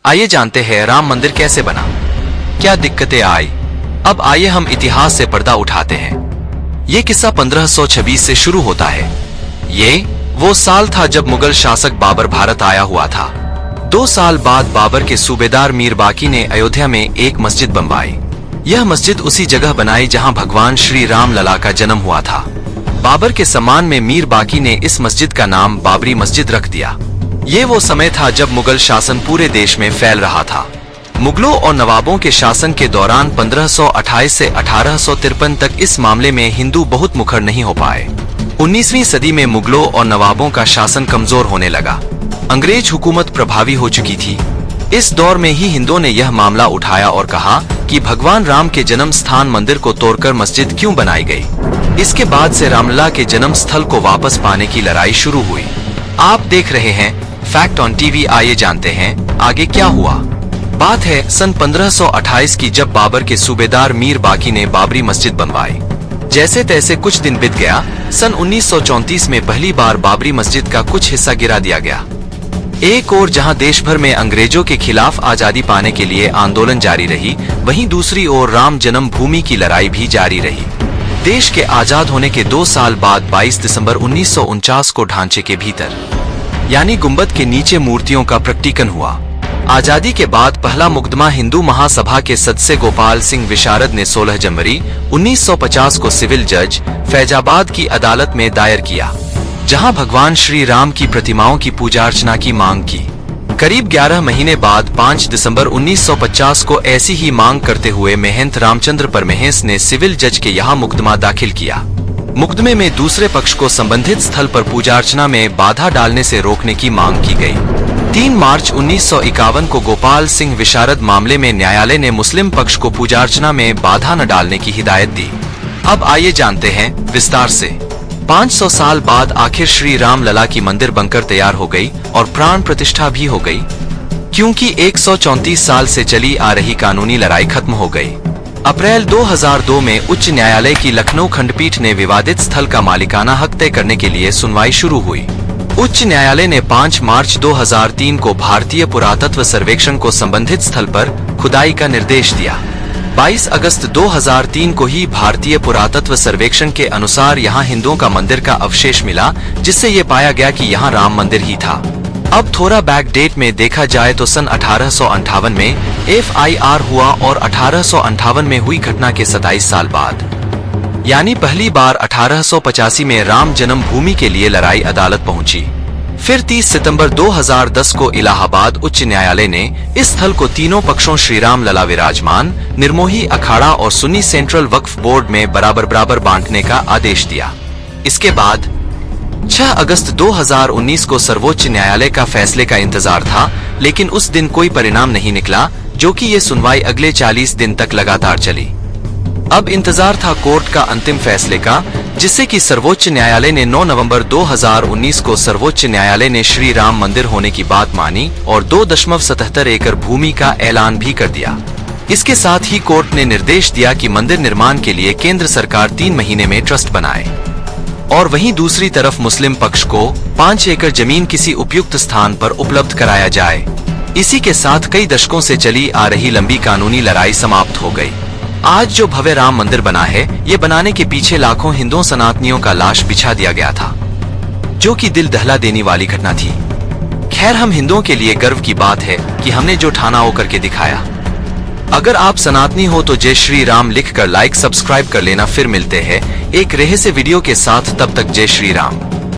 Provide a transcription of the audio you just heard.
आइए जानते हैं राम मंदिर कैसे बना, क्या दिक्कतें आई। अब आइए हम इतिहास से पर्दा उठाते हैं। ये किस्सा 1526 से शुरू होता है। ये वो साल था जब मुगल शासक बाबर भारत आया हुआ था। 2 साल बाद बाबर के सूबेदार मीर बाकी ने अयोध्या में एक मस्जिद बनवाई। यह मस्जिद उसी जगह बनाई जहां भगवान श्री राम लला का जन्म हुआ था। बाबर के सम्मान में मीर बाकी ने इस मस्जिद का नाम बाबरी मस्जिद रख दिया। ये वो समय था जब मुगल शासन पूरे देश में फैल रहा था। मुगलों और नवाबों के शासन के दौरान 1528 से 1853 तक इस मामले में हिंदू बहुत मुखर नहीं हो पाए। 19वीं सदी में मुगलों और नवाबों का शासन कमजोर होने लगा। अंग्रेज हुकूमत प्रभावी हो चुकी थी। इस दौर में ही हिंदुओं ने यह मामला उठाया और कहा कि भगवान राम के जन्म स्थान मंदिर को तोड़कर मस्जिद क्यों बनाई गई। इसके बाद से रामलला के जन्म स्थल को वापस पाने की लड़ाई शुरू हुई। आप देख रहे हैं फैक्ट ऑन टीवी। आइए जानते हैं आगे क्या हुआ। बात है सन 1528 की, जब बाबर के सूबेदार मीर बाकी ने बाबरी मस्जिद बनवाई। जैसे तैसे कुछ दिन बीत गया। सन 1934 में पहली बार बाबरी मस्जिद का कुछ हिस्सा गिरा दिया गया। एक और जहां देश भर में अंग्रेजों के खिलाफ आजादी पाने के लिए आंदोलन जारी रही, वहीं दूसरी ओर राम जन्म भूमि की लड़ाई भी जारी रही। देश के आजाद होने के 2 साल बाद 22 दिसंबर 1949 को ढांचे के भीतर यानी गुंबद के नीचे मूर्तियों का प्रकटीकरण हुआ। आजादी के बाद पहला मुकदमा हिंदू महासभा के सदस्य गोपाल सिंह विशारद ने 16 जनवरी 1950 को सिविल जज फैजाबाद की अदालत में दायर किया, जहां भगवान श्री राम की प्रतिमाओं की पूजा अर्चना की मांग की। करीब 11 महीने बाद 5 दिसंबर 1950 को ऐसी ही मांग करते हुए महंत रामचंद्र परमहंस ने सिविल जज के यहाँ मुकदमा दाखिल किया। मुकदमे में दूसरे पक्ष को संबंधित स्थल पर पूजा अर्चना में बाधा डालने से रोकने की मांग की गई। 3 मार्च 1951 को गोपाल सिंह विशारद मामले में न्यायालय ने मुस्लिम पक्ष को पूजा अर्चना में बाधा न डालने की हिदायत दी। अब आइए जानते हैं विस्तार से। 500 साल बाद आखिर श्री राम लला की मंदिर बनकर तैयार हो गई और प्राण प्रतिष्ठा भी हो गई, क्योंकि 134 साल से चली आ रही कानूनी लड़ाई खत्म हो गई। अप्रैल 2002 में उच्च न्यायालय की लखनऊ खंडपीठ ने विवादित स्थल का मालिकाना हक तय करने के लिए सुनवाई शुरू हुई। उच्च न्यायालय ने 5 मार्च 2003 को भारतीय पुरातत्व सर्वेक्षण को संबंधित स्थल पर खुदाई का निर्देश दिया। 22 अगस्त 2003 को ही भारतीय पुरातत्व सर्वेक्षण के अनुसार यहां हिंदुओं का मंदिर का अवशेष मिला, जिससे ये पाया गया कि यहां राम मंदिर ही था। अब थोड़ा बैक डेट में देखा जाए तो सन 1858 में FIR हुआ और 1858 में हुई घटना के 27 साल बाद यानी पहली बार 1885 में राम जन्म भूमि के लिए लड़ाई अदालत पहुंची। फिर 30 सितंबर 2010 को इलाहाबाद उच्च न्यायालय ने इस स्थल को तीनों पक्षों श्री राम लला विराजमान, निर्मोही अखाड़ा और सुन्नी सेंट्रल वक्फ बोर्ड में बराबर बांटने का आदेश दिया। इसके बाद 6 अगस्त 2019 को सर्वोच्च न्यायालय का फैसले का इंतजार था, लेकिन उस दिन कोई परिणाम नहीं निकला, जो कि ये सुनवाई अगले 40 दिन तक लगातार चली। अब इंतजार था कोर्ट का अंतिम फैसले का, जिससे कि सर्वोच्च न्यायालय ने 9 नवंबर 2019 को सर्वोच्च न्यायालय ने श्री राम मंदिर होने की बात मानी और 2.77 एकड़ भूमि का ऐलान भी कर दिया। इसके साथ ही कोर्ट ने निर्देश दिया कि मंदिर निर्माण के लिए केंद्र सरकार 3 महीने में ट्रस्ट बनाए और वहीं दूसरी तरफ मुस्लिम पक्ष को 5 एकड़ जमीन किसी उपयुक्त स्थान पर उपलब्ध कराया जाए। इसी के साथ कई दशकों से चली आ रही लंबी कानूनी लड़ाई समाप्त हो गई। आज जो भव्य राम मंदिर बना है, ये बनाने के पीछे लाखों हिंदुओं सनातनियों का लाश बिछा दिया गया था, जो कि दिल दहला देने वाली घटना थी। खैर, हम हिंदुओं के लिए गर्व की बात है कि हमने जो ठाना वो करके दिखाया। अगर आप सनातनी हो तो जय श्री राम लिखकर लाइक सब्सक्राइब कर लेना। फिर मिलते हैं एक रहस्य वीडियो के साथ, तब तक जय श्री राम।